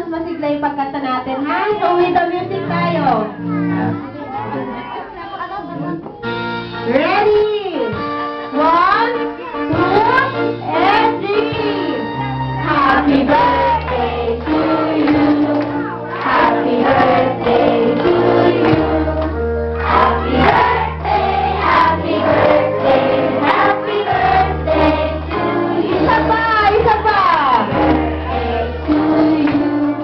mas masigla yung pagkanta natin, ha? So, with the music tayo. Ready? 1, 2, and 3. Happy birthday to you. Happy birthday to you. Happy birthday, happy birthday, happy birthday to you. Isa pa, isa pa. Birthday to you.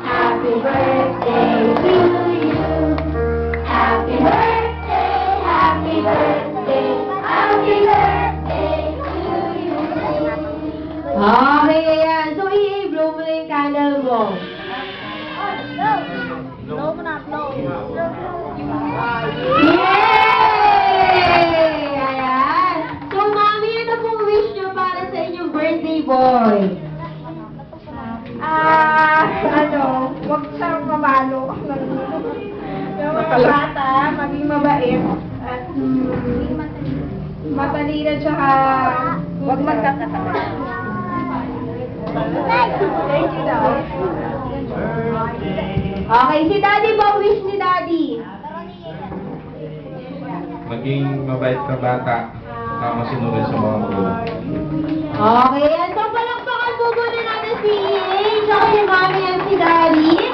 Happy birthday to you. Happy birthday, happy birthday, happy birthday to you. Okay, ayan. So, i-blow mo na yung candle mo. Blow mo na, blow. Yay! Ayan. So, mami, ano pong wish nyo para sa inyong birthday boy? Huwag siyang mabalo. Yung mga bata, maging mabait. At matalino, tsaka huwag magkakatagal. Thank you daw. Okay, si Daddy ba wish ni Daddy? Maging mabait ka bata, tama sinunod sa mga magulang. Okay, yan. So, palakpakan po muna natin si Ian, tsaka si Mami at si Daddy.